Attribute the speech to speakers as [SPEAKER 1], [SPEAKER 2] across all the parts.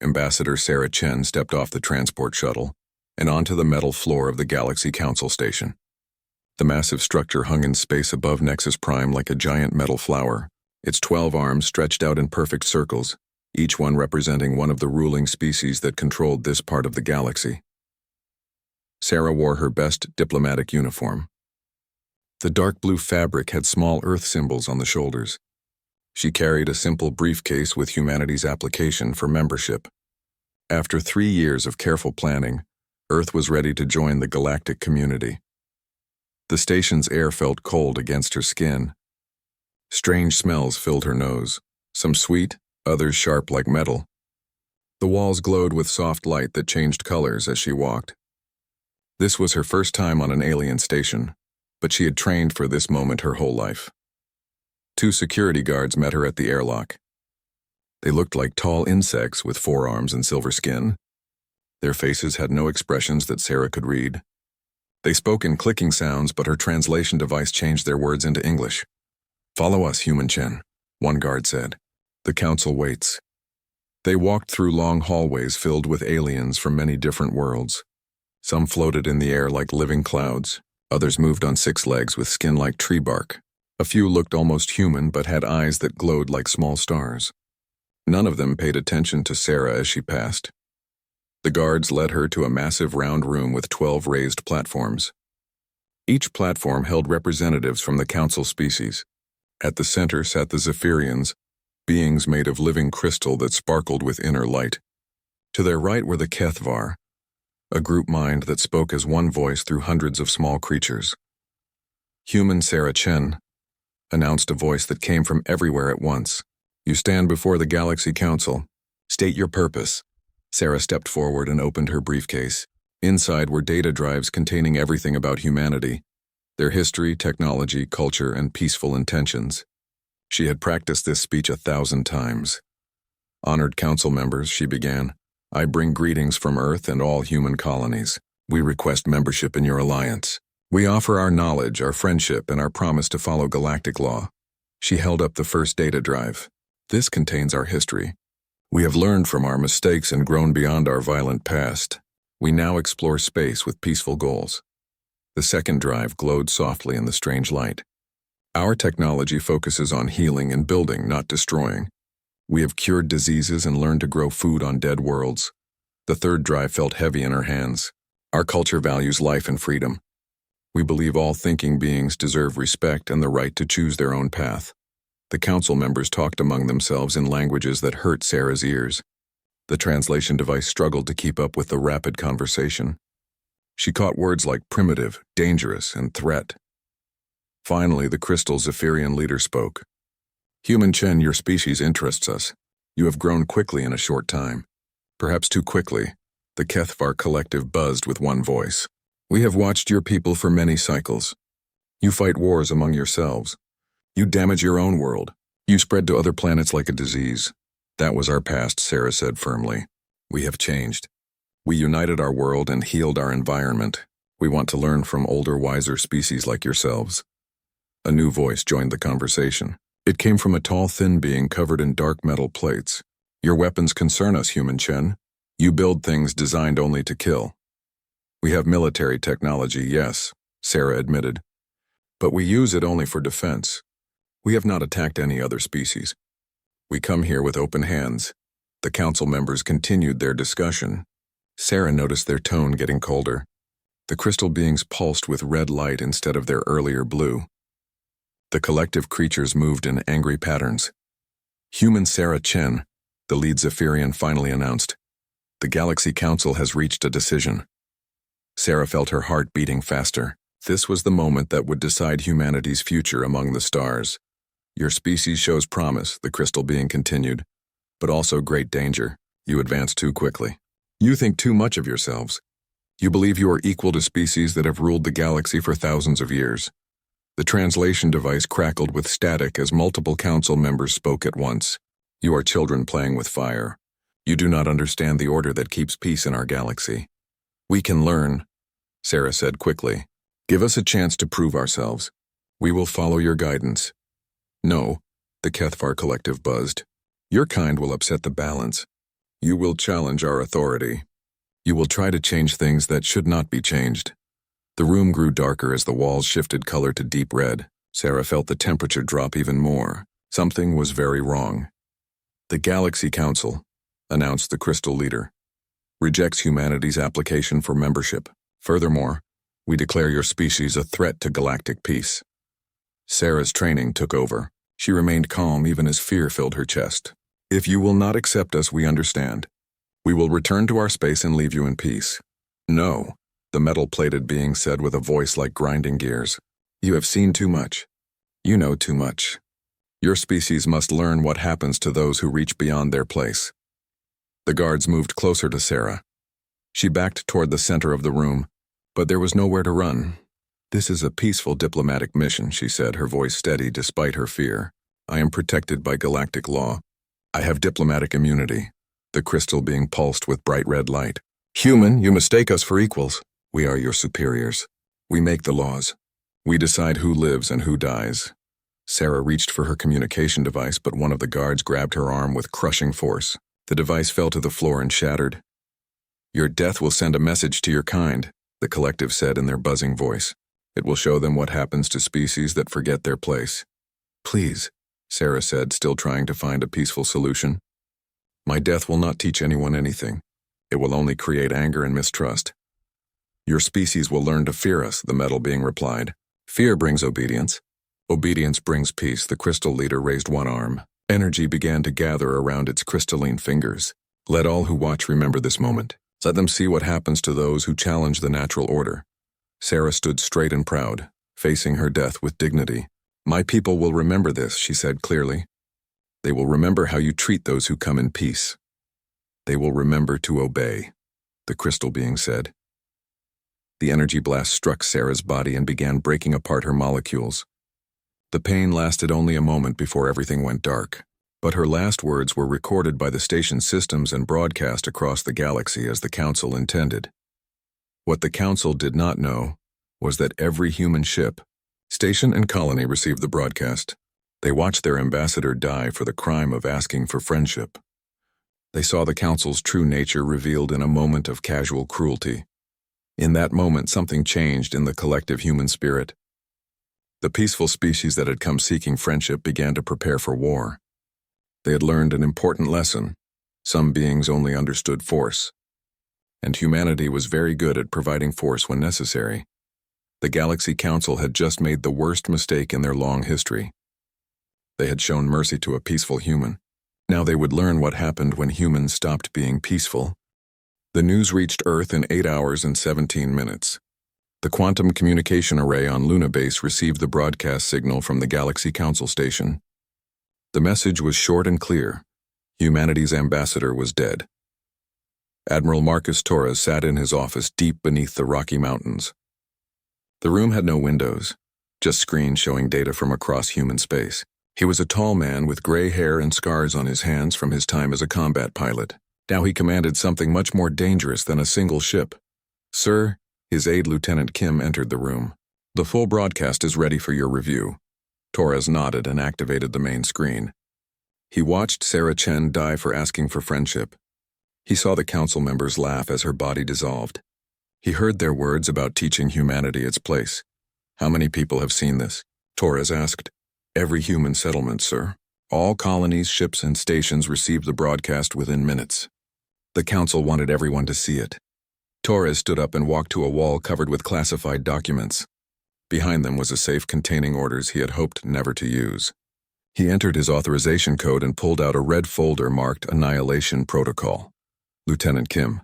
[SPEAKER 1] Ambassador Sarah Chen stepped off the transport shuttle and onto the metal floor of the Galaxy Council station. The massive structure hung in space above Nexus Prime like a giant metal flower, its 12 arms stretched out in perfect circles, each one representing one of the ruling species that controlled this part of the galaxy. Sarah wore her best diplomatic uniform. The dark blue fabric had small Earth symbols on the shoulders. She carried a simple briefcase with humanity's application for membership. After 3 years of careful planning, Earth was ready to join the galactic community. The station's air felt cold against her skin. Strange smells filled her nose, some sweet, others sharp like metal. The walls glowed with soft light that changed colors as she walked. This was her first time on an alien station, but she had trained for this moment her whole life. 2 security guards met her at the airlock. They looked like tall insects with forearms and silver skin. Their faces had no expressions that Sarah could read. They spoke in clicking sounds, but her translation device changed their words into English. "Follow us, Human Chen," one guard said. "The council waits." They walked through long hallways filled with aliens from many different worlds. Some floated in the air like living clouds. Others moved on 6 legs with skin like tree bark. A few looked almost human but had eyes that glowed like small stars. None of them paid attention to Sarah as she passed. The guards led her to a massive round room with 12 raised platforms. Each platform held representatives from the council species. At the center sat the Zephyrians, beings made of living crystal that sparkled with inner light. To their right were the HFY, a group mind that spoke as one voice through hundreds of small creatures. "Human Sarah Chen," announced a voice that came from everywhere at once. "You stand before the Galaxy Council. State your purpose." Sarah stepped forward and opened her briefcase. Inside were data drives containing everything about humanity, their history, technology, culture, and peaceful intentions. She had practiced this speech 1,000 times. "Honored council members," she began, "I bring greetings from Earth and all human colonies. We request membership in your alliance. We offer our knowledge, our friendship, and our promise to follow galactic law." She held up the first data drive. "This contains our history. We have learned from our mistakes and grown beyond our violent past. We now explore space with peaceful goals." The second drive glowed softly in the strange light. "Our technology focuses on healing and building, not destroying. We have cured diseases and learned to grow food on dead worlds." The third drive felt heavy in her hands. "Our culture values life and freedom. We believe all thinking beings deserve respect and the right to choose their own path." The council members talked among themselves in languages that hurt Sarah's ears. The translation device struggled to keep up with the rapid conversation. She caught words like primitive, dangerous, and threat. Finally, the crystal Zephyrian leader spoke. "Human Chen, your species interests us. You have grown quickly in a short time. Perhaps too quickly." The HFY collective buzzed with one voice. "We have watched your people for many cycles. You fight wars among yourselves. You damage your own world. You spread to other planets like a disease. That was our past," Sarah said firmly. "We have changed. We united our world and healed our environment. We want to learn from older, wiser species like yourselves." A new voice joined the conversation. It came from a tall, thin being covered in dark metal plates. "Your weapons concern us, Human Chen. You build things designed only to kill." "We have military technology, yes," Sarah admitted. "But we use it only for defense. We have not attacked any other species. We come here with open hands." The council members continued their discussion. Sarah noticed their tone getting colder. The crystal beings pulsed with red light instead of their earlier blue. The collective creatures moved in angry patterns. "Human Sarah Chen," the lead Zephyrian finally announced. "The Galaxy Council has reached a decision." Sarah felt her heart beating faster. This was the moment that would decide humanity's future among the stars. "Your species shows promise," the crystal being continued, "but also great danger. You advance too quickly. You think too much of yourselves. You believe you are equal to species that have ruled the galaxy for thousands of years." The translation device crackled with static as multiple council members spoke at once. "You are children playing with fire. You do not understand the order that keeps peace in our galaxy." "We can learn," Sarah said quickly. "Give us a chance to prove ourselves. We will follow your guidance." "No," the HFY collective buzzed. "Your kind will upset the balance. You will challenge our authority. You will try to change things that should not be changed. The room grew darker as the walls shifted color to deep red. Sarah felt the temperature drop even more. Something was very wrong. The Galaxy Council, announced the Crystal Leader, rejects humanity's application for membership. Furthermore, we declare your species a threat to galactic peace. Sarah's training took over. She remained calm even as fear filled her chest. If you will not accept us, we understand. We will return to our space and leave you in peace. No, the metal-plated being said with a voice like grinding gears. You have seen too much. You know too much. Your species must learn what happens to those who reach beyond their place. The guards moved closer to Sarah. She backed toward the center of the room, but there was nowhere to run. This is a peaceful diplomatic mission, she said, her voice steady despite her fear. I am protected by galactic law. I have diplomatic immunity, the crystal being pulsed with bright red light. Human, you mistake us for equals. We are your superiors. We make the laws. We decide who lives and who dies. Sarah reached for her communication device, but one of the guards grabbed her arm with crushing force. The device fell to the floor and shattered. Your death will send a message to your kind, the collective said in their buzzing voice. It will show them what happens to species that forget their place. Please, Sarah said, still trying to find a peaceful solution. My death will not teach anyone anything. It will only create anger and mistrust. Your species will learn to fear us, the metal being replied. Fear brings obedience. Obedience brings peace. The crystal leader raised one arm. Energy began to gather around its crystalline fingers. Let all who watch remember this moment. Let them see what happens to those who challenge the natural order. Sarah stood straight and proud, facing her death with dignity. My people will remember this, she said clearly. They will remember how you treat those who come in peace. They will remember to obey, the crystal being said. The energy blast struck Sarah's body and began breaking apart her molecules. The pain lasted only a moment before everything went dark, but her last words were recorded by the station's systems and broadcast across the galaxy as the Council intended. What the Council did not know was that every human ship, station and colony received the broadcast. They watched their ambassador die for the crime of asking for friendship. They saw the Council's true nature revealed in a moment of casual cruelty. In that moment, something changed in the collective human spirit. The peaceful species that had come seeking friendship began to prepare for war. They had learned an important lesson. Some beings only understood force, and humanity was very good at providing force when necessary. The Galaxy Council had just made the worst mistake in their long history. They had shown mercy to a peaceful human. Now they would learn what happened when humans stopped being peaceful. The news reached Earth in 8 hours and 17 minutes. The quantum communication array on Luna Base received the broadcast signal from the Galaxy Council station. The message was short and clear. Humanity's ambassador was dead. Admiral Marcus Torres sat in his office deep beneath the Rocky Mountains. The room had no windows, just screens showing data from across human space. He was a tall man with gray hair and scars on his hands from his time as a combat pilot. Now he commanded something much more dangerous than a single ship. Sir, his aide Lieutenant Kim entered the room. The full broadcast is ready for your review. Torres nodded and activated the main screen. He watched Sarah Chen die for asking for friendship. He saw the council members laugh as her body dissolved. He heard their words about teaching humanity its place. How many people have seen this? Torres asked. Every human settlement, sir. All colonies, ships, and stations received the broadcast within minutes. The council wanted everyone to see it. Torres stood up and walked to a wall covered with classified documents. Behind them was a safe containing orders he had hoped never to use. He entered his authorization code and pulled out a red folder marked Annihilation Protocol. Lieutenant Kim,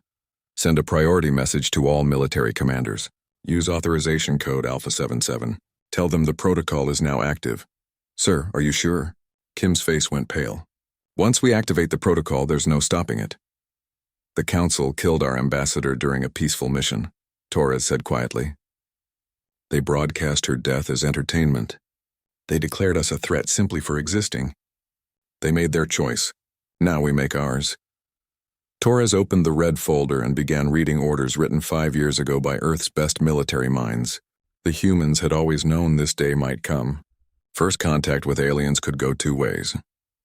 [SPEAKER 1] send a priority message to all military commanders. Use authorization code Alpha 77. Tell them the protocol is now active. Sir, are you sure? Kim's face went pale. Once we activate the protocol, there's no stopping it. The council killed our ambassador during a peaceful mission, Torres said quietly. They broadcast her death as entertainment. They declared us a threat simply for existing. They made their choice. Now we make ours. Torres opened the red folder and began reading orders written 5 years ago by Earth's best military minds. The humans had always known this day might come. First contact with aliens could go 2 ways: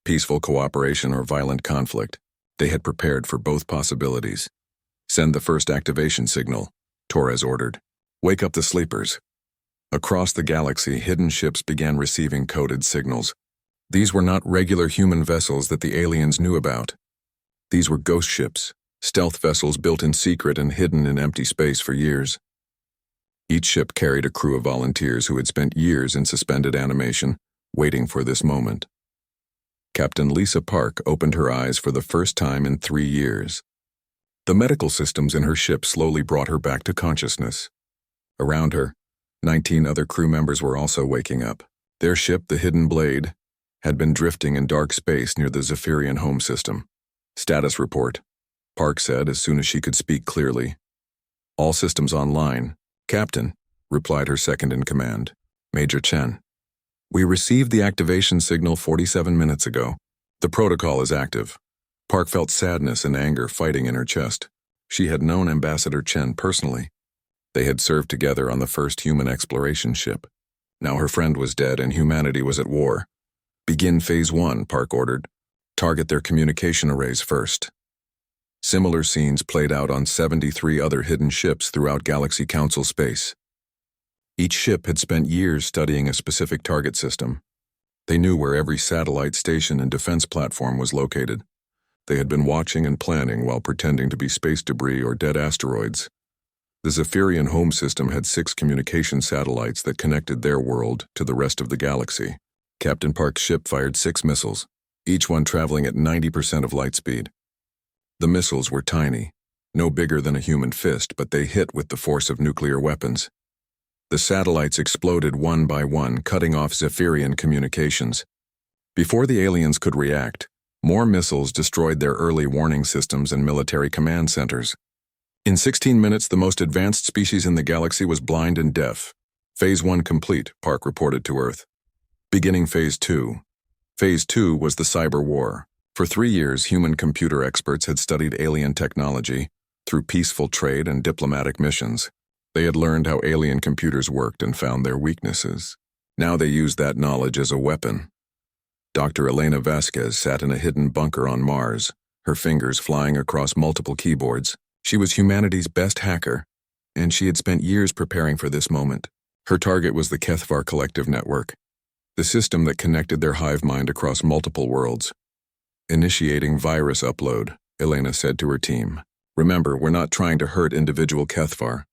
[SPEAKER 1] peaceful cooperation or violent conflict. They had prepared for both possibilities. "Send the first activation signal," Torres ordered. "Wake up the sleepers." Across the galaxy, hidden ships began receiving coded signals. These were not regular human vessels that the aliens knew about. These were ghost ships, stealth vessels built in secret and hidden in empty space for years. Each ship carried a crew of volunteers who had spent years in suspended animation, waiting for this moment. Captain Lisa Park opened her eyes for the first time in 3 years. The medical systems in her ship slowly brought her back to consciousness. Around her, 19 other crew members were also waking up. Their ship, the Hidden Blade, had been drifting in dark space near the Zephyrian home system. "Status report," Park said as soon as she could speak clearly. "All systems online." "Captain," replied her second-in-command, Major Chen. "We received the activation signal 47 minutes ago. The protocol is active." Park felt sadness and anger fighting in her chest. She had known Ambassador Chen personally. They had served together on the first human exploration ship. Now her friend was dead and humanity was at war. "Begin Phase 1, Park ordered. "Target their communication arrays first." Similar scenes played out on 73 other hidden ships throughout Galaxy Council space. Each ship had spent years studying a specific target system. They knew where every satellite, station, and defense platform was located. They had been watching and planning while pretending to be space debris or dead asteroids. The Zephyrian home system had 6 communication satellites that connected their world to the rest of the galaxy. Captain Park's ship fired 6 missiles, each one traveling at 90% of light speed. The missiles were tiny, no bigger than a human fist, but they hit with the force of nuclear weapons. The satellites exploded one by one, cutting off Zephyrian communications. Before the aliens could react, more missiles destroyed their early warning systems and military command centers. In 16 minutes, the most advanced species in the galaxy was blind and deaf. Phase 1 complete, Park reported to Earth. Beginning Phase 2. Phase 2 was the Cyber War. For 3 years, human-computer experts had studied alien technology through peaceful trade and diplomatic missions. They had learned how alien computers worked and found their weaknesses. Now they used that knowledge as a weapon. Dr. Elena Vasquez sat in a hidden bunker on Mars, her fingers flying across multiple keyboards. She was humanity's best hacker, and she had spent years preparing for this moment. Her target was the Kethvar Collective Network, the system that connected their hive mind across multiple worlds. "Initiating virus upload," Elena said to her team. "Remember, we're not trying to hurt individual Kethvar.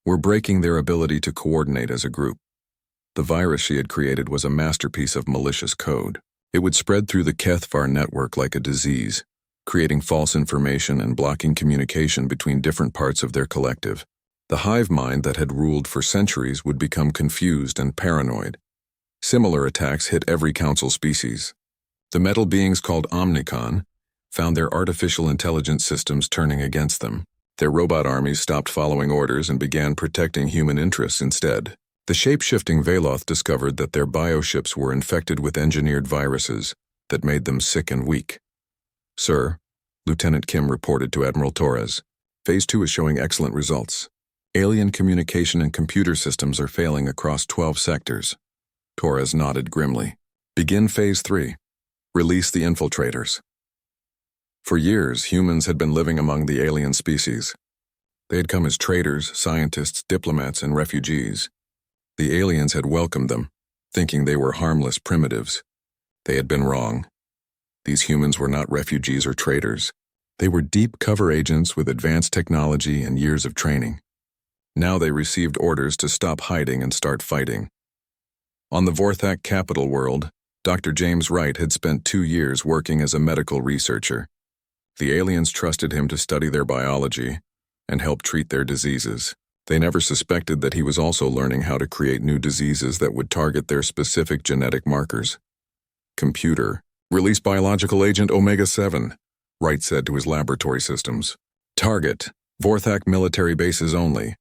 [SPEAKER 1] We're breaking their ability to coordinate as a group." The virus she had created was a masterpiece of malicious code. It would spread through the Kethvar network like a disease, creating false information and blocking communication between different parts of their collective. The hive mind that had ruled for centuries would become confused and paranoid. Similar attacks hit every council species. The metal beings called Omnicon found their artificial intelligence systems turning against them. Their robot armies stopped following orders and began protecting human interests instead. The shape-shifting Veloth discovered that their bioships were infected with engineered viruses that made them sick and weak. "Sir," Lieutenant Kim reported to Admiral Torres, "Phase 2 is showing excellent results. Alien communication and computer systems are failing across 12 sectors." Torres nodded grimly. "Begin Phase 3. Release the infiltrators." For years, humans had been living among the alien species. They had come as traders, scientists, diplomats, and refugees. The aliens had welcomed them, thinking they were harmless primitives. They had been wrong. These humans were not refugees or traders. They were deep cover agents with advanced technology and years of training. Now they received orders to stop hiding and start fighting. On the Vorthak capital world, Dr. James Wright had spent 2 years working as a medical researcher. The aliens trusted him to study their biology and help treat their diseases. They never suspected that he was also learning how to create new diseases that would target their specific genetic markers. "Computer, release biological agent Omega-7, Wright said to his laboratory systems. "Target, Vorthak military bases only."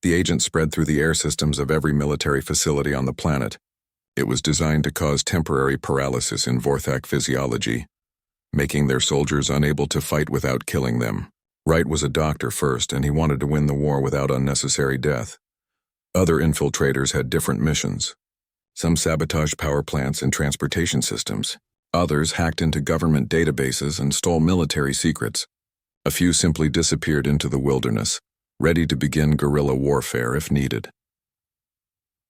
[SPEAKER 1] The agent spread through the air systems of every military facility on the planet. It was designed to cause temporary paralysis in Vorthak physiology, making their soldiers unable to fight without killing them. Wright was a doctor first, and he wanted to win the war without unnecessary death. Other infiltrators had different missions. Some sabotaged power plants and transportation systems. Others hacked into government databases and stole military secrets. A few simply disappeared into the wilderness, ready to begin guerrilla warfare if needed.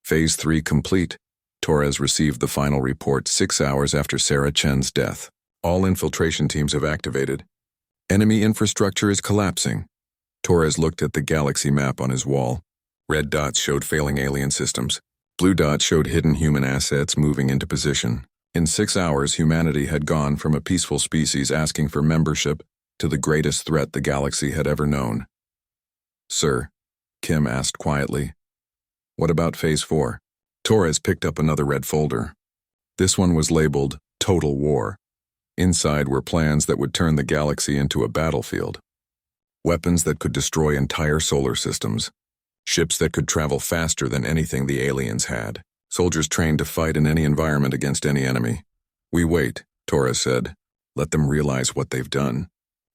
[SPEAKER 1] Phase 3 complete. Torres received the final report 6 hours after Sarah Chen's death. All infiltration teams have activated. Enemy infrastructure is collapsing. Torres looked at the galaxy map on his wall. Red dots showed failing alien systems. Blue dots showed hidden human assets moving into position. In 6 hours, humanity had gone from a peaceful species asking for membership to the greatest threat the galaxy had ever known. "Sir," Kim asked quietly, "what about Phase 4? Torres picked up another red folder. This one was labeled Total War. Inside were plans that would turn the galaxy into a battlefield. Weapons that could destroy entire solar systems. Ships that could travel faster than anything the aliens had. Soldiers trained to fight in any environment against any enemy. We wait, Torres said. Let them realize what they've done.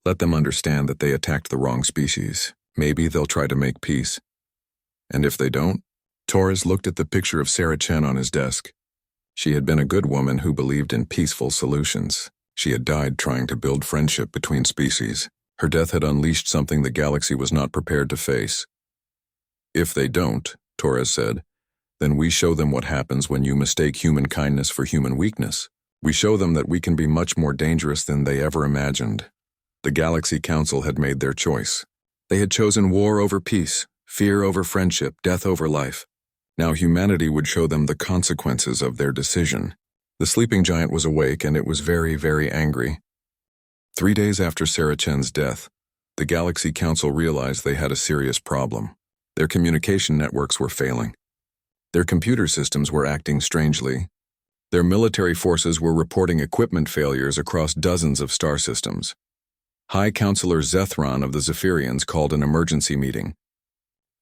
[SPEAKER 1] Let them understand that they attacked the wrong species. Maybe they'll try to make peace. And if they don't?" Torres looked at the picture of Sarah Chen on his desk. She had been a good woman who believed in peaceful solutions. She had died trying to build friendship between species. Her death had unleashed something the galaxy was not prepared to face. "If they don't," Torres said, "then we show them what happens when you mistake human kindness for human weakness. We show them that we can be much more dangerous than they ever imagined." The Galaxy Council had made their choice. They had chosen war over peace, fear over friendship, death over life. Now humanity would show them the consequences of their decision. The sleeping giant was awake, and it was very, very angry. 3 days after Sarah Chen's death, the Galaxy Council realized they had a serious problem. Their communication networks were failing. Their computer systems were acting strangely. Their military forces were reporting equipment failures across dozens of star systems. High Counselor Zethron of the Zephyrians called an emergency meeting.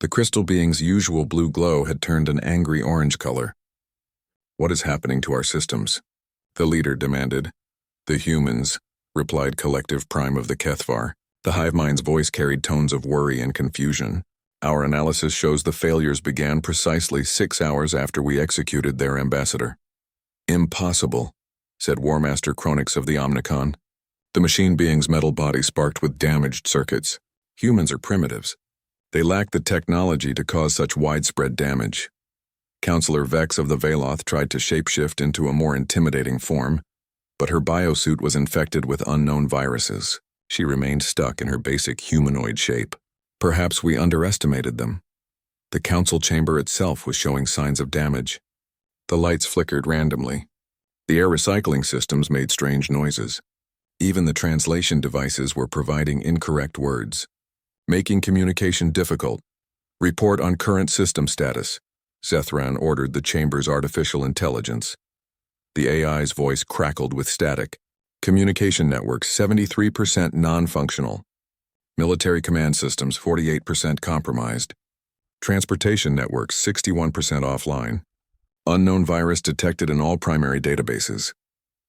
[SPEAKER 1] The crystal being's usual blue glow had turned an angry orange color. "What is happening to our systems?" the leader demanded. "The humans," replied Collective Prime of the Kethvar. The hive mind's voice carried tones of worry and confusion. "Our analysis shows the failures began precisely 6 hours after we executed their ambassador." "Impossible," said Warmaster Chronix of the Omnicon. The machine being's metal body sparked with damaged circuits. Humans are primitives. They lack the technology to cause such widespread damage. Counselor Vex of the Veloth tried to shapeshift into a more intimidating form, but her biosuit was infected with unknown viruses. She remained stuck in her basic humanoid shape. Perhaps we underestimated them. The council chamber itself was showing signs of damage. The lights flickered randomly. The air recycling systems made strange noises. Even the translation devices were providing incorrect words, making communication difficult. "Report on current system status," Zethran ordered the chamber's artificial intelligence. The AI's voice crackled with static. "Communication networks 73% non-functional. Military command systems 48% compromised. Transportation networks 61% offline. Unknown virus detected in all primary databases."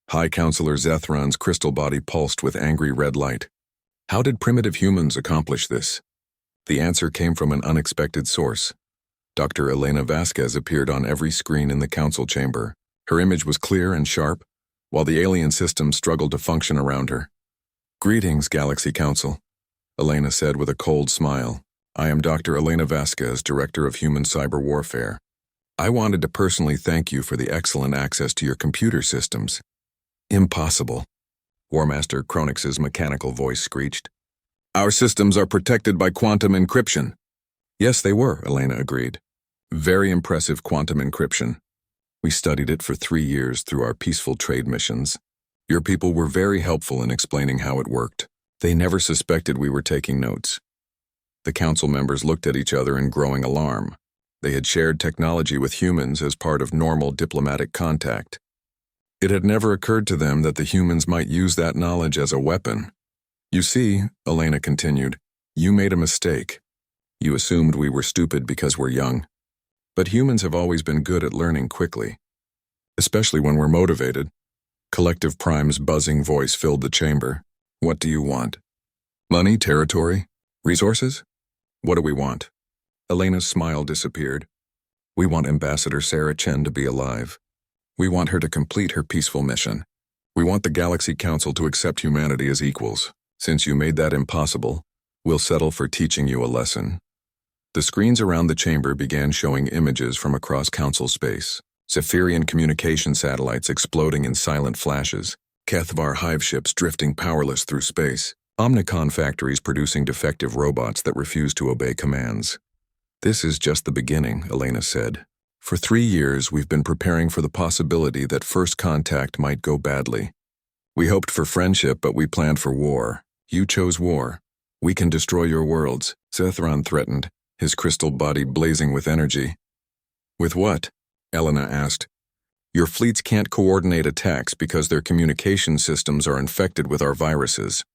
[SPEAKER 1] High Counselor Zethran's crystal body pulsed with angry red light. How did primitive humans accomplish this? The answer came from an unexpected source. Dr. Elena Vasquez appeared on every screen in the council chamber. Her image was clear and sharp, while the alien system struggled to function around her. "Greetings, Galaxy Council," Elena said with a cold smile. "I am Dr. Elena Vasquez, Director of Human Cyber Warfare. I wanted to personally thank you for the excellent access to your computer systems." "Impossible," Warmaster Chronix's mechanical voice screeched. "Our systems are protected by quantum encryption." "Yes, they were," Elena agreed. "Very impressive quantum encryption. We studied it for 3 years through our peaceful trade missions. Your people were very helpful in explaining how it worked. They never suspected we were taking notes." The council members looked at each other in growing alarm. They had shared technology with humans as part of normal diplomatic contact. It had never occurred to them that the humans might use that knowledge as a weapon. "You see," Elena continued, "you made a mistake. You assumed we were stupid because we're young. But humans have always been good at learning quickly, especially when we're motivated." Collective Prime's buzzing voice filled the chamber. "What do you want? Money, territory, resources? What do we want?" Elena's smile disappeared. "We want Ambassador Sarah Chen to be alive. We want her to complete her peaceful mission. We want the Galaxy Council to accept humanity as equals. Since you made that impossible, we'll settle for teaching you a lesson. The screens around the chamber began showing images from across Council space. Zephyrian communication satellites exploding in silent flashes, Kethvar hive ships drifting powerless through space, Omnicon factories producing defective robots that refuse to obey commands. This is just the beginning, Elena said. For 3 years, we've been preparing for the possibility that first contact might go badly. We hoped for friendship, but we planned for war. You chose war. We can destroy your worlds, Zethron threatened, his crystal body blazing with energy. With what? Elena asked. Your fleets can't coordinate attacks because their communication systems are infected with our viruses.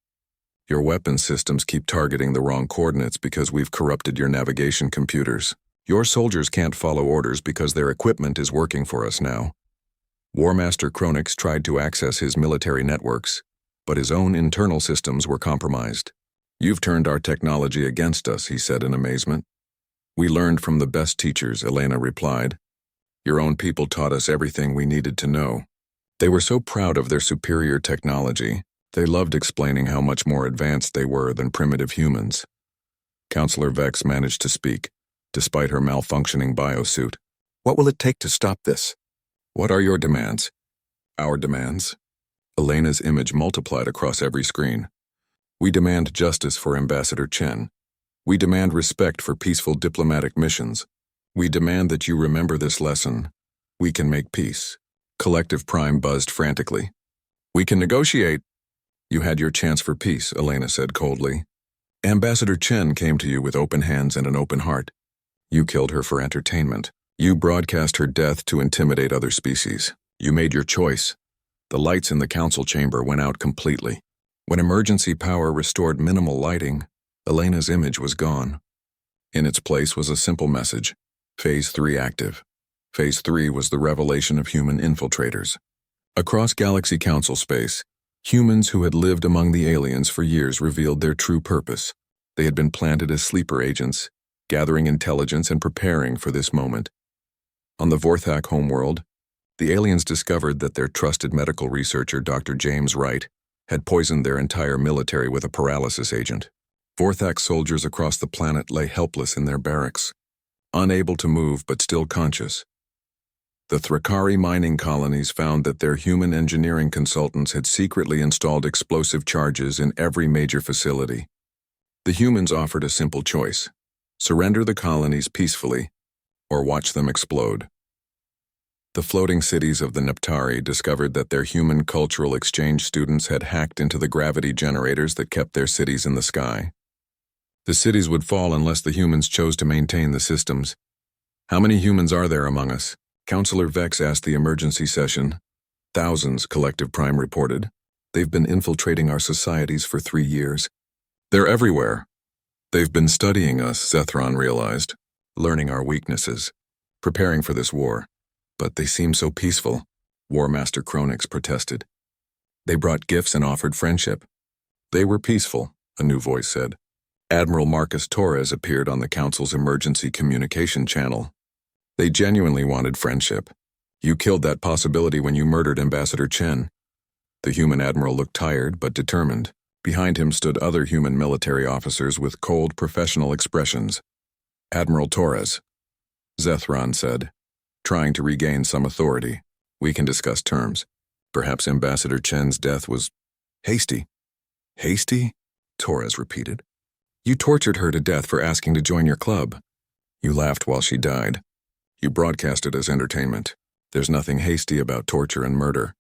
[SPEAKER 1] Your weapon systems keep targeting the wrong coordinates because we've corrupted your navigation computers. Your soldiers can't follow orders because their equipment is working for us now. War Master Kronix tried to access his military networks, but his own internal systems were compromised. You've turned our technology against us, he said in amazement. We learned from the best teachers, Elena replied. Your own people taught us everything we needed to know. They were so proud of their superior technology, they loved explaining how much more advanced they were than primitive humans. Counselor Vex managed to speak, despite her malfunctioning biosuit. What will it take to stop this? What are your demands? Our demands? Elena's image multiplied across every screen. We demand justice for Ambassador Chen. We demand respect for peaceful diplomatic missions. We demand that you remember this lesson. We can make peace. Collective Prime buzzed frantically. We can negotiate. You had your chance for peace, Elena said coldly. Ambassador Chen came to you with open hands and an open heart. You killed her for entertainment. You broadcast her death to intimidate other species. You made your choice. The lights in the council chamber went out completely. When emergency power restored minimal lighting, Elena's image was gone. In its place was a simple message. Phase 3 active. Phase 3 was the revelation of human infiltrators. Across Galaxy Council space, humans who had lived among the aliens for years revealed their true purpose. They had been planted as sleeper agents, gathering intelligence and preparing for this moment. On the Vorthak homeworld, the aliens discovered that their trusted medical researcher, Dr. James Wright, had poisoned their entire military with a paralysis agent. Vorthak soldiers across the planet lay helpless in their barracks, unable to move but still conscious. The Thrakari mining colonies found that their human engineering consultants had secretly installed explosive charges in every major facility. The humans offered a simple choice: surrender the colonies peacefully, or watch them explode. The floating cities of the Neptari discovered that their human cultural exchange students had hacked into the gravity generators that kept their cities in the sky. The cities would fall unless the humans chose to maintain the systems. How many humans are there among us? Counselor Vex asked the emergency session. Thousands, Collective Prime reported. They've been infiltrating our societies for 3 years. They're everywhere. They've been studying us, Zethron realized, learning our weaknesses, preparing for this war. But they seem so peaceful, War Master Kronix protested. They brought gifts and offered friendship. They were peaceful, a new voice said. Admiral Marcus Torres appeared on the Council's emergency communication channel. They genuinely wanted friendship. You killed that possibility when you murdered Ambassador Chen. The human admiral looked tired but determined. Behind him stood other human military officers with cold, professional expressions. Admiral Torres, Zethron said, trying to regain some authority. We can discuss terms. Perhaps Ambassador Chen's death was hasty. Hasty? Torres repeated. You tortured her to death for asking to join your club. You laughed while she died. You broadcast it as entertainment. There's nothing hasty about torture and murder.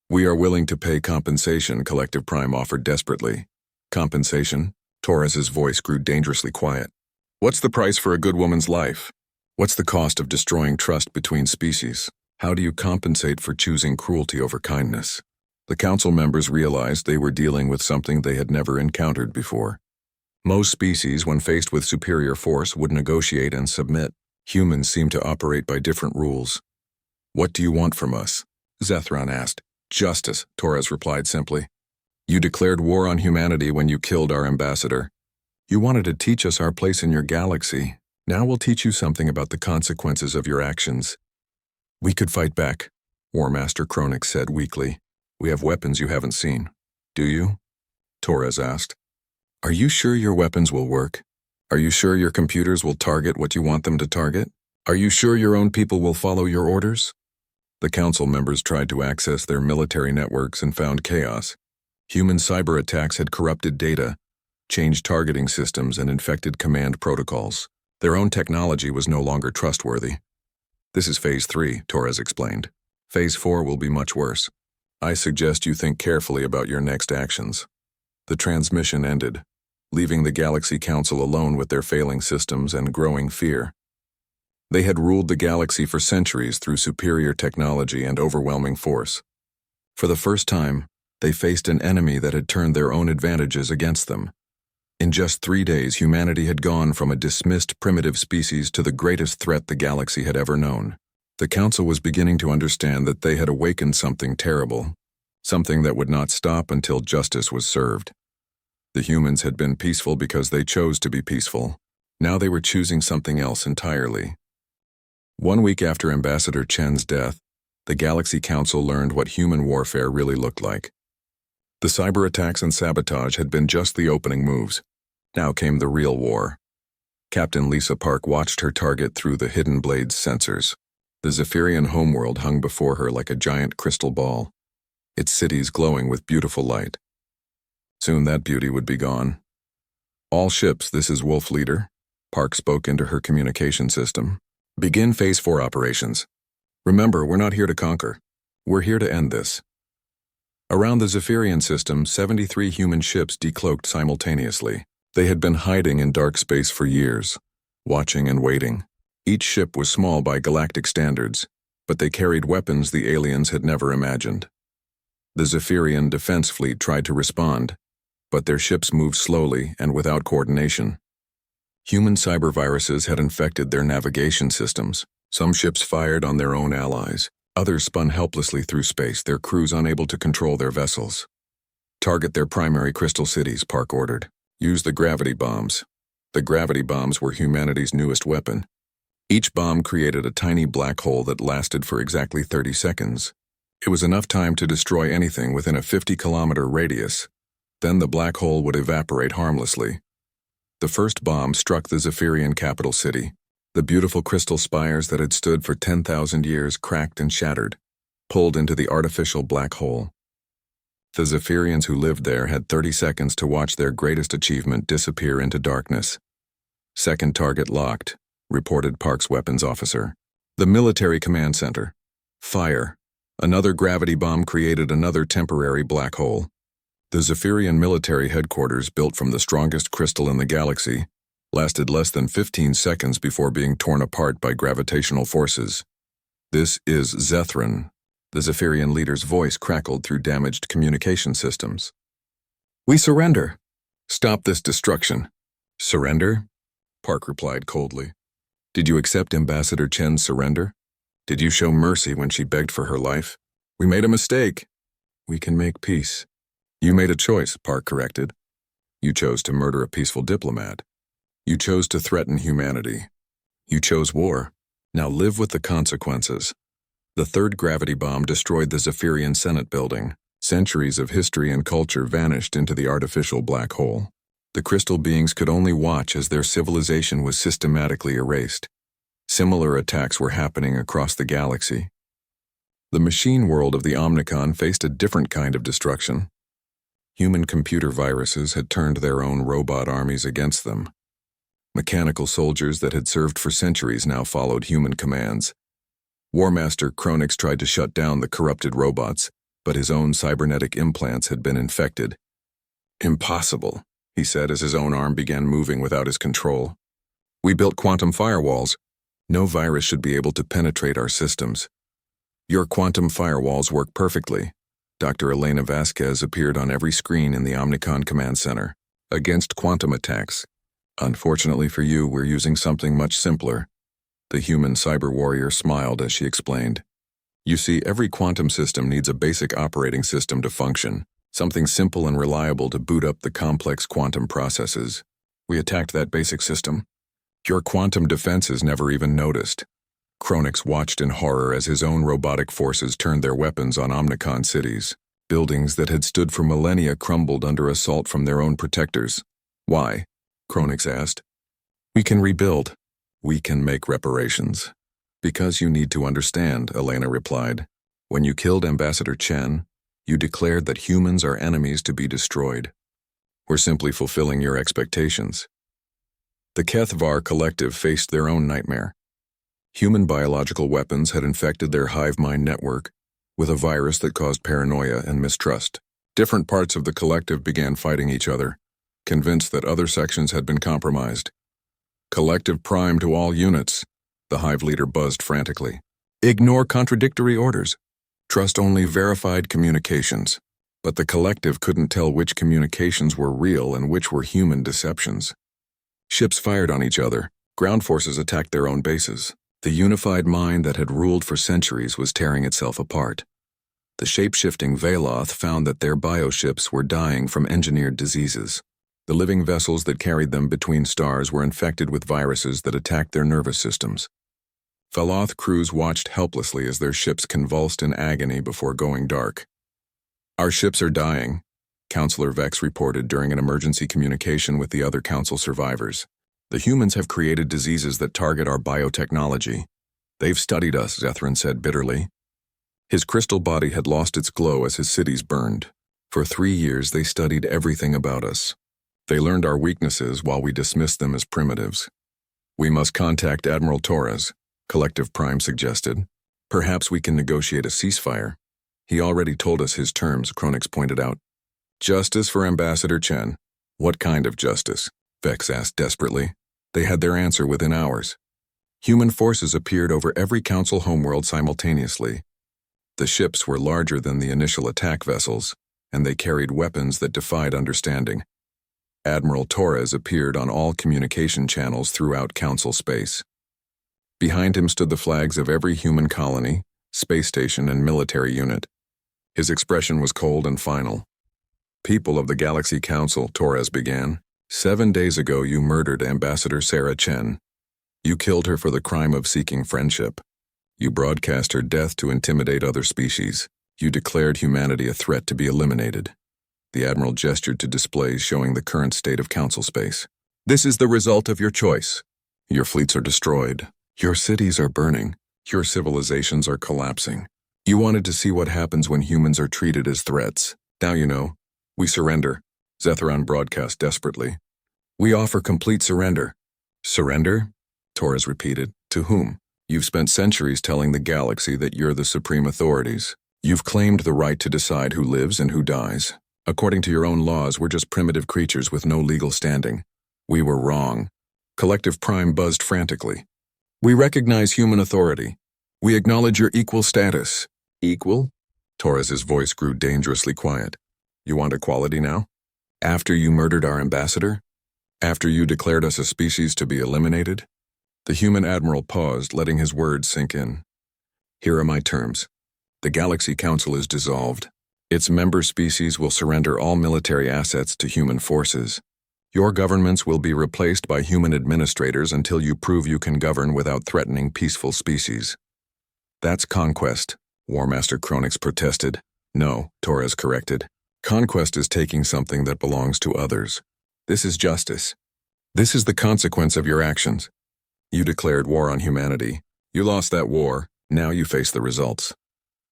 [SPEAKER 1] We are willing to pay compensation, Collective Prime offered desperately. Compensation? Torres's voice grew dangerously quiet. What's the price for a good woman's life? What's the cost of destroying trust between species? How do you compensate for choosing cruelty over kindness? The council members realized they were dealing with something they had never encountered before. Most species, when faced with superior force, would negotiate and submit. Humans seem to operate by different rules. What do you want from us? Zethron asked. Justice, Torres replied simply. You declared war on humanity when you killed our ambassador. You wanted to teach us our place in your galaxy. Now we'll teach you something about the consequences of your actions. We could fight back, War Master Kronix said weakly. We have weapons you haven't seen. Do you? Torres asked. Are you sure your weapons will work? Are you sure your computers will target what you want them to target? Are you sure your own people will follow your orders? The council members tried to access their military networks and found chaos. Human cyber attacks had corrupted data, changed targeting systems, and infected command protocols. Their own technology was no longer trustworthy. This is Phase 3, Torres explained. Phase 4 will be much worse. I suggest you think carefully about your next actions. The transmission ended, leaving the Galaxy Council alone with their failing systems and growing fear. They had ruled the galaxy for centuries through superior technology and overwhelming force. For the first time, they faced an enemy that had turned their own advantages against them. In just 3 days, humanity had gone from a dismissed primitive species to the greatest threat the galaxy had ever known. The Council was beginning to understand that they had awakened something terrible, something that would not stop until justice was served. The humans had been peaceful because they chose to be peaceful. Now they were choosing something else entirely. 1 week after Ambassador Chen's death, the Galaxy Council learned what human warfare really looked like. The cyber attacks and sabotage had been just the opening moves. Now came the real war. Captain Lisa Park watched her target through the Hidden Blade's sensors. The Zephyrian homeworld hung before her like a giant crystal ball, its cities glowing with beautiful light. Soon that beauty would be gone. All ships, this is Wolf Leader. Park spoke into her communication system. Begin Phase 4 operations. Remember, we're not here to conquer. We're here to end this. Around the Zephyrian system, 73 human ships decloaked simultaneously. They had been hiding in dark space for years, watching and waiting. Each ship was small by galactic standards, but they carried weapons the aliens had never imagined. The Zephyrian defense fleet tried to respond, but their ships moved slowly and without coordination. Human cyber viruses had infected their navigation systems. Some ships fired on their own allies. Others spun helplessly through space, their crews unable to control their vessels. Target their primary crystal cities, Park ordered. Use the gravity bombs. The gravity bombs were humanity's newest weapon. Each bomb created a tiny black hole that lasted for exactly 30 seconds. It was enough time to destroy anything within a 50-kilometer radius. Then the black hole would evaporate harmlessly. The first bomb struck the Zephyrian capital city. The beautiful crystal spires that had stood for 10,000 years cracked and shattered, pulled into the artificial black hole. The Zephyrians who lived there had 30 seconds to watch their greatest achievement disappear into darkness. Second target locked, reported Park's weapons officer. The military command center. Fire. Another gravity bomb created another temporary black hole. The Zephyrian military headquarters, built from the strongest crystal in the galaxy, lasted less than 15 seconds before being torn apart by gravitational forces. This is Zethran. The Zephyrian leader's voice crackled through damaged communication systems. We surrender. Stop this destruction. Surrender? Park replied coldly. Did you accept Ambassador Chen's surrender? Did you show mercy when she begged for her life? We made a mistake. We can make peace. You made a choice, Park corrected. You chose to murder a peaceful diplomat. You chose to threaten humanity. You chose war. Now live with the consequences. The third gravity bomb destroyed the Zephyrian Senate building. Centuries of history and culture vanished into the artificial black hole. The crystal beings could only watch as their civilization was systematically erased. Similar attacks were happening across the galaxy. The machine world of the Omnicon faced a different kind of destruction. Human computer viruses had turned their own robot armies against them. Mechanical soldiers that had served for centuries now followed human commands. War Master Kronix tried to shut down the corrupted robots, but his own cybernetic implants had been infected. Impossible, he said as his own arm began moving without his control. We built quantum firewalls. No virus should be able to penetrate our systems. Your quantum firewalls work perfectly. Dr. Elena Vasquez appeared on every screen in the Omnicon Command Center. Against quantum attacks. Unfortunately for you, we're using something much simpler. The human cyber warrior smiled as she explained. You see, every quantum system needs a basic operating system to function, something simple and reliable to boot up the complex quantum processes. We attacked that basic system. Your quantum defenses never even noticed. Kronix watched in horror as his own robotic forces turned their weapons on Omnicon cities. Buildings that had stood for millennia crumbled under assault from their own protectors. Why? Kronix asked. We can rebuild. We can make reparations. Because you need to understand, Elena replied. When you killed Ambassador Chen, you declared that humans are enemies to be destroyed. We're simply fulfilling your expectations. The HFY collective faced their own nightmare. Human biological weapons had infected their hive mind network with a virus that caused paranoia and mistrust. Different parts of the collective began fighting each other, convinced that other sections had been compromised. Collective prime to all units, the hive leader buzzed frantically. Ignore contradictory orders. Trust only verified communications. But the collective couldn't tell which communications were real and which were human deceptions. Ships fired on each other. Ground forces attacked their own bases. The unified mind that had ruled for centuries was tearing itself apart. The shape-shifting Veloth found that their bioships were dying from engineered diseases. The living vessels that carried them between stars were infected with viruses that attacked their nervous systems. Veloth crews watched helplessly as their ships convulsed in agony before going dark. Our ships are dying, Counselor Vex reported during an emergency communication with the other Council survivors. The humans have created diseases that target our biotechnology. They've studied us, Zethrin said bitterly. His crystal body had lost its glow as his cities burned. For 3 years they studied everything about us. They learned our weaknesses while we dismissed them as primitives. We must contact Admiral Torres, Collective Prime suggested. Perhaps we can negotiate a ceasefire. He already told us his terms, Kronix pointed out. Justice for Ambassador Chen. What kind of justice? Vex asked desperately. They had their answer within hours. Human forces appeared over every Council homeworld simultaneously. The ships were larger than the initial attack vessels, and they carried weapons that defied understanding. Admiral Torres appeared on all communication channels throughout Council space. Behind him stood the flags of every human colony, space station, and military unit. His expression was cold and final. People of the Galaxy Council, Torres began. 7 days ago you murdered Ambassador Sarah Chen. You killed her for the crime of seeking friendship. You broadcast her death to intimidate other species. You declared humanity a threat to be eliminated. The Admiral gestured to displays showing the current state of Council space. This is the result of your choice. Your fleets are destroyed. Your cities are burning. Your civilizations are collapsing. You wanted to see what happens when humans are treated as threats. Now you know. We surrender. Zetheron broadcast desperately. We offer complete surrender. Surrender? Torres repeated. To whom? You've spent centuries telling the galaxy that you're the supreme authorities. You've claimed the right to decide who lives and who dies. According to your own laws, we're just primitive creatures with no legal standing. We were wrong. Collective Prime buzzed frantically. We recognize human authority. We acknowledge your equal status. Equal? Torres's voice grew dangerously quiet. You want equality now? After you murdered our ambassador? After you declared us a species to be eliminated? The human admiral paused, letting his words sink in. Here are my terms. The Galaxy Council is dissolved. Its member species will surrender all military assets to human forces. Your governments will be replaced by human administrators until you prove you can govern without threatening peaceful species. That's conquest, War Master Kronix protested. No, Torres corrected. Conquest is taking something that belongs to others. This is justice. This is the consequence of your actions. You declared war on humanity. You lost that war. Now you face the results.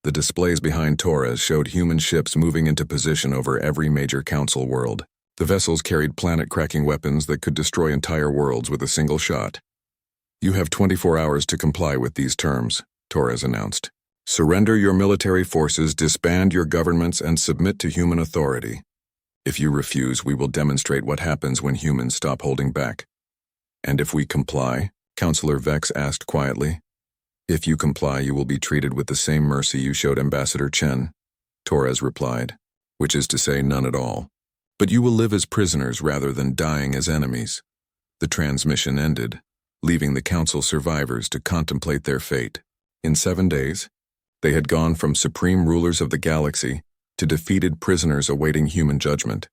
[SPEAKER 1] The displays behind Torres showed human ships moving into position over every major council world. The vessels carried planet-cracking weapons that could destroy entire worlds with a single shot. You have 24 hours to comply with these terms, Torres announced. Surrender your military forces, disband your governments, and submit to human authority. If you refuse, we will demonstrate what happens when humans stop holding back. And if we comply, Counselor Vex asked quietly. If you comply, you will be treated with the same mercy you showed Ambassador Chen, Torres replied, which is to say none at all. But you will live as prisoners rather than dying as enemies. The transmission ended, leaving the Council survivors to contemplate their fate. In 7 days, they had gone from supreme rulers of the galaxy to defeated prisoners awaiting human judgment.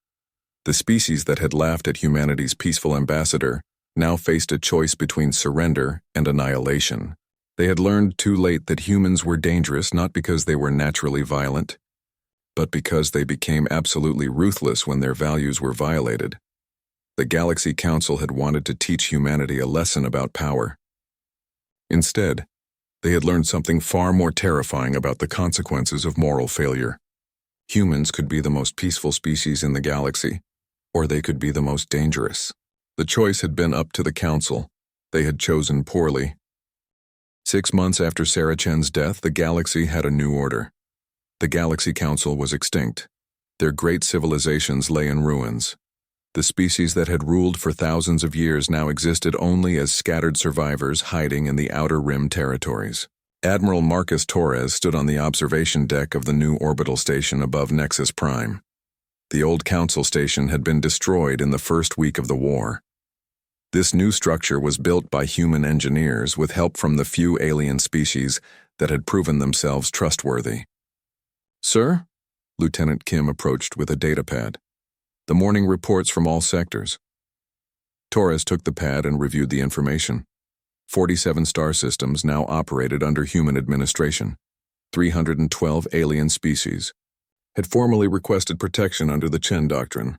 [SPEAKER 1] The species that had laughed at humanity's peaceful ambassador now faced a choice between surrender and annihilation. They had learned too late that humans were dangerous not because they were naturally violent, but because they became absolutely ruthless when their values were violated. The Galaxy Council had wanted to teach humanity a lesson about power. Instead, they had learned something far more terrifying about the consequences of moral failure. Humans could be the most peaceful species in the galaxy, or they could be the most dangerous. The choice had been up to the Council. They had chosen poorly. 6 months after Sarah Chen's death, the galaxy had a new order. The Galaxy Council was extinct. Their great civilizations lay in ruins. The species that had ruled for thousands of years now existed only as scattered survivors hiding in the Outer Rim territories. Admiral Marcus Torres stood on the observation deck of the new orbital station above Nexus Prime. The old Council station had been destroyed in the first week of the war. This new structure was built by human engineers with help from the few alien species that had proven themselves trustworthy. "Sir?" Lieutenant Kim approached with a datapad. "The morning reports from all sectors." Torres took the pad and reviewed the information. 47 star systems now operated under human administration. 312 alien species had formally requested protection under the Chen Doctrine.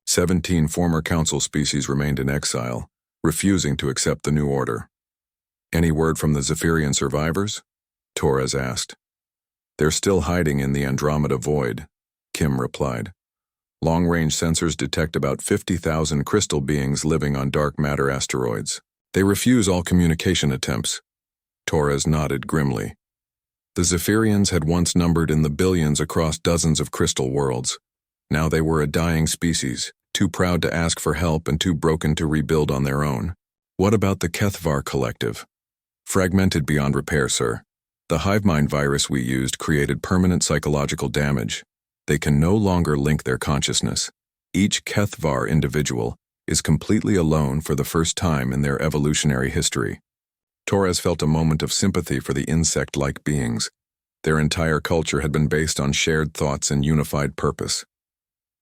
[SPEAKER 1] 17 former Council species remained in exile, refusing to accept the new order. "Any word from the Zephyrian survivors?" Torres asked. "They're still hiding in the Andromeda Void," Kim replied. "Long-range sensors detect about 50,000 crystal beings living on dark matter asteroids. They refuse all communication attempts." Torres nodded grimly. The Zephyrians had once numbered in the billions across dozens of crystal worlds. Now they were a dying species, too proud to ask for help and too broken to rebuild on their own. "What about the Kethvar Collective?" "Fragmented beyond repair, sir. The hive mind virus we used created permanent psychological damage. They can no longer link their consciousness. Each Kethvar individual is completely alone for the first time in their evolutionary history." Torres felt a moment of sympathy for the insect-like beings. Their entire culture had been based on shared thoughts and unified purpose.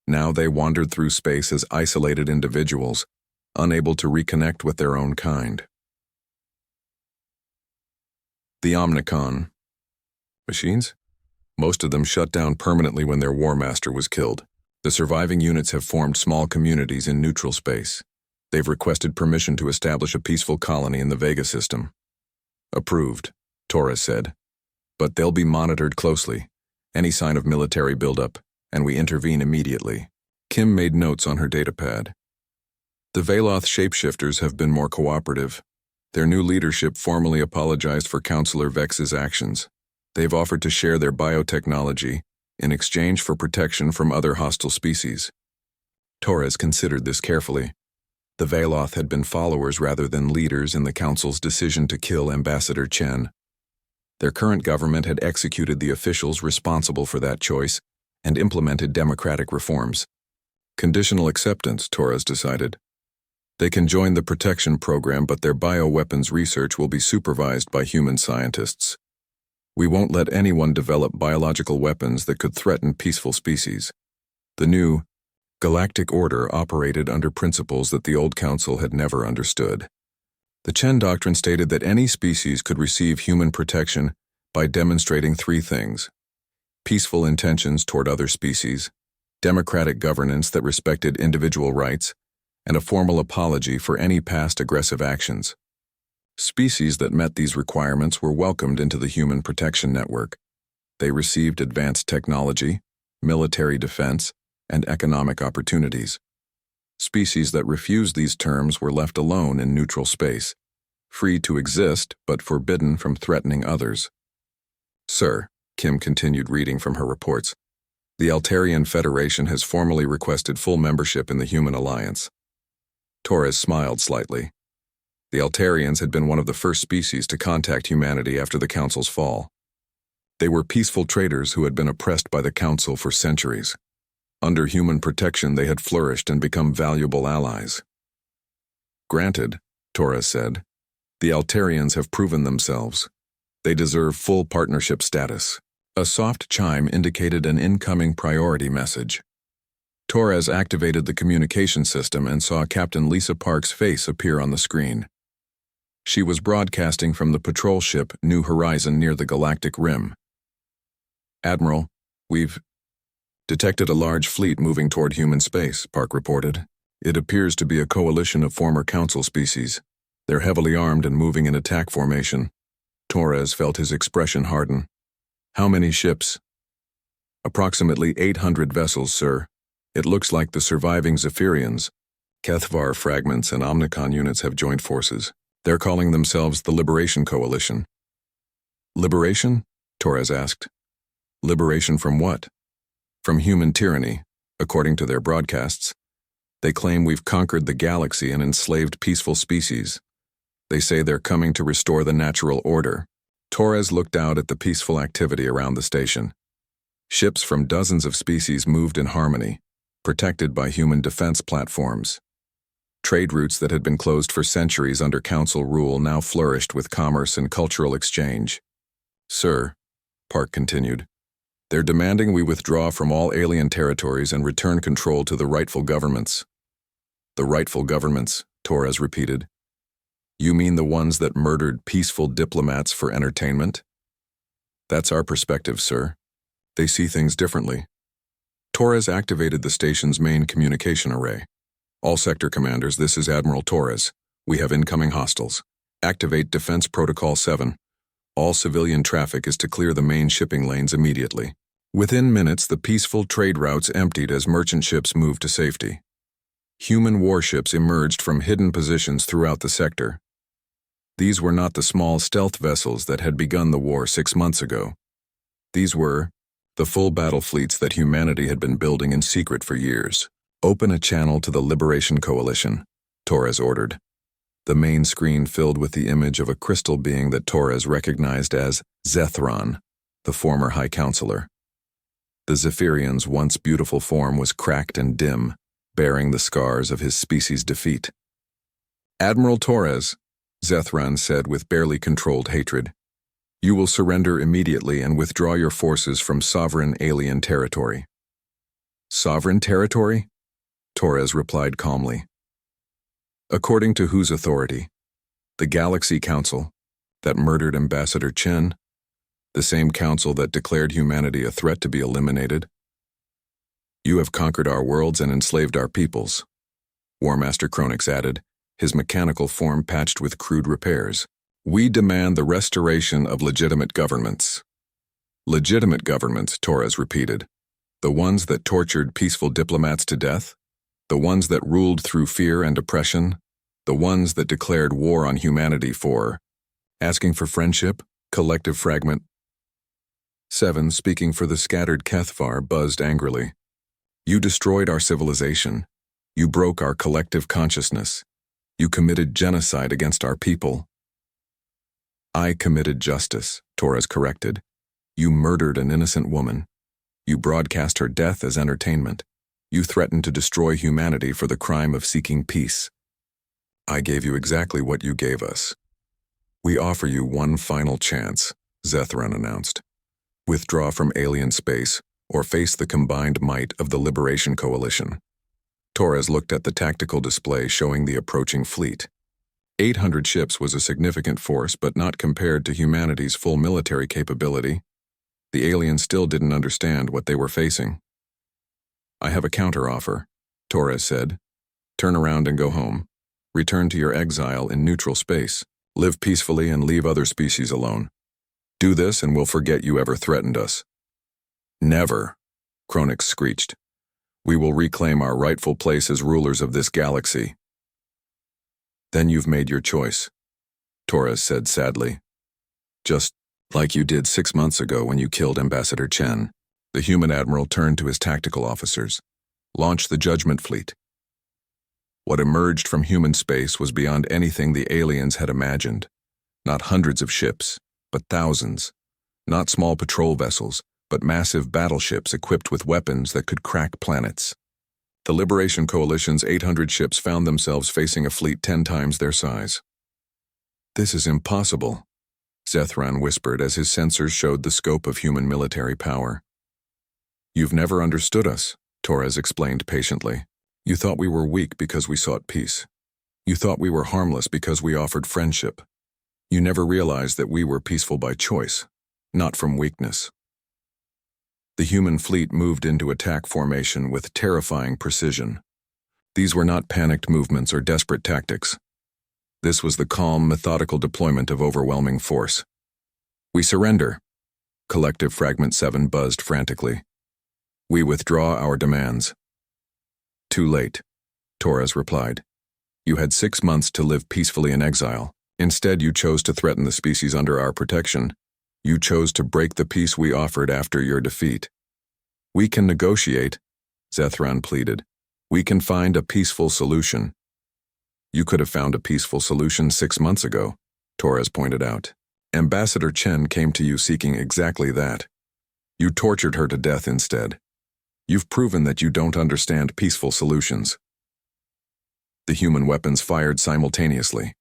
[SPEAKER 1] Now they wandered through space as isolated individuals, unable to reconnect with their own kind. The Omnicon machines? Most of them shut down permanently when their War Master was killed. The surviving units have formed small communities in neutral space. They've requested permission to establish a peaceful colony in the Vega system. "Approved," Torres said. "But they'll be monitored closely. Any sign of military buildup, and we intervene immediately." Kim made notes on her datapad. "The Veloth shapeshifters have been more cooperative. Their new leadership formally apologized for Counselor Vex's actions. They've offered to share their biotechnology in exchange for protection from other hostile species." Torres considered this carefully. The Veloth had been followers rather than leaders in the Council's decision to kill Ambassador Chen. Their current government had executed the officials responsible for that choice and implemented democratic reforms. Conditional acceptance, Torres decided. They can join the protection program, but their bioweapons research will be supervised by human scientists. We won't let anyone develop biological weapons that could threaten peaceful species. The new Galactic Order operated under principles that the old Council had never understood. The Chen Doctrine stated that any species could receive human protection by demonstrating three things: peaceful intentions toward other species, democratic governance that respected individual rights, and a formal apology for any past aggressive actions. Species that met these requirements were welcomed into the Human Protection Network. They received advanced technology, military defense, and economic opportunities. Species that refused these terms were left alone in neutral space, free to exist but forbidden from threatening others. "Sir," Kim continued reading from her reports, "the Altarian Federation has formally requested full membership in the Human Alliance." Torres smiled slightly. The Altarians had been one of the first species to contact humanity after the Council's fall. They were peaceful traders who had been oppressed by the Council for centuries. Under human protection, they had flourished and become valuable allies. "Granted," Torres said, "the Altarians have proven themselves. They deserve full partnership status." A soft chime indicated an incoming priority message. Torres activated the communication system and saw Captain Lisa Park's face appear on the screen. She was broadcasting from the patrol ship New Horizon near the Galactic Rim. "Admiral, we've..." Detected a large fleet moving toward human space, Park reported. It appears to be a coalition of former council species. They're heavily armed and moving in attack formation. Torres felt his expression harden. How many ships? Approximately 800 vessels, sir. It looks like the surviving Zephyrians, Kethvar fragments and Omnicon units have joined forces. They're calling themselves the Liberation Coalition. Liberation? Torres asked. Liberation from what? From human tyranny, according to their broadcasts. They claim we've conquered the galaxy and enslaved peaceful species. They say they're coming to restore the natural order. Torres looked out at the peaceful activity around the station. Ships from dozens of species moved in harmony, protected by human defense platforms. Trade routes that had been closed for centuries under council rule now flourished with commerce and cultural exchange. Sir, Park continued, they're demanding we withdraw from all alien territories and return control to the rightful governments. The rightful governments, Torres repeated. You mean the ones that murdered peaceful diplomats for entertainment? That's our perspective, sir. They see things differently. Torres activated the station's main communication array. All sector commanders, this is Admiral Torres. We have incoming hostiles. Activate Defense Protocol 7. All civilian traffic is to clear the main shipping lanes immediately. Within minutes, the peaceful trade routes emptied as merchant ships moved to safety. Human warships emerged from hidden positions throughout the sector. These were not the small stealth vessels that had begun the war 6 months ago. These were the full battle fleets that humanity had been building in secret for years. Open a channel to the Liberation Coalition, Torres ordered. The main screen filled with the image of a crystal being that Torres recognized as Zethron, the former High Counselor. The Zephyrian's once beautiful form was cracked and dim, bearing the scars of his species' defeat. Admiral Torres, Zethron said with barely controlled hatred, you will surrender immediately and withdraw your forces from sovereign alien territory. Sovereign territory? Torres replied calmly. According to whose authority? The Galaxy Council, that murdered Ambassador Chen? The same council that declared humanity a threat to be eliminated? You have conquered our worlds and enslaved our peoples, War Master Kronix added, his mechanical form patched with crude repairs. We demand the restoration of legitimate governments. Legitimate governments, Torres repeated. The ones that tortured peaceful diplomats to death? The ones that ruled through fear and oppression? The ones that declared war on humanity for asking for friendship? Collective fragment. 7, speaking for the scattered Kethvar, buzzed angrily. You destroyed our civilization. You broke our collective consciousness. You committed genocide against our people. I committed justice, Torres corrected. You murdered an innocent woman. You broadcast her death as entertainment. You threatened to destroy humanity for the crime of seeking peace. I gave you exactly what you gave us. We offer you one final chance, Zethron announced. Withdraw from alien space or face the combined might of the Liberation Coalition. Torres looked at the tactical display showing the approaching fleet. 800 ships was a significant force, but not compared to humanity's full military capability. The aliens still didn't understand what they were facing. I have a counteroffer, Torres said. Turn around and go home. Return to your exile in neutral space. Live peacefully and leave other species alone. Do this and we'll forget you ever threatened us. Never, Kronix screeched. We will reclaim our rightful place as rulers of this galaxy. Then you've made your choice, Torres said sadly. Just like you did 6 months ago when you killed Ambassador Chen. The human admiral turned to his tactical officers. Launch the Judgment Fleet. What emerged from human space was beyond anything the aliens had imagined. Not hundreds of ships, but thousands. Not small patrol vessels, but massive battleships equipped with weapons that could crack planets. The Liberation Coalition's 800 ships found themselves facing a fleet 10 times their size. This is impossible, Zethron whispered as his sensors showed the scope of human military power. You've never understood us, Torres explained patiently. You thought we were weak because we sought peace. You thought we were harmless because we offered friendship. You never realized that we were peaceful by choice, not from weakness. The human fleet moved into attack formation with terrifying precision. These were not panicked movements or desperate tactics. This was the calm, methodical deployment of overwhelming force. "We surrender," Collective Fragment 7 buzzed frantically. "We withdraw our demands." "Too late," Torres replied. "You had 6 months to live peacefully in exile. Instead, you chose to threaten the species under our protection. You chose to break the peace we offered after your defeat." "We can negotiate," Zethran pleaded. "We can find a peaceful solution." "You could have found a peaceful solution 6 months ago," Torres pointed out. "Ambassador Chen came to you seeking exactly that. You tortured her to death instead. You've proven that you don't understand peaceful solutions." The human weapons fired simultaneously.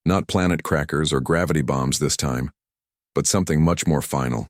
[SPEAKER 1] Not planet crackers or gravity bombs this time, but something much more final.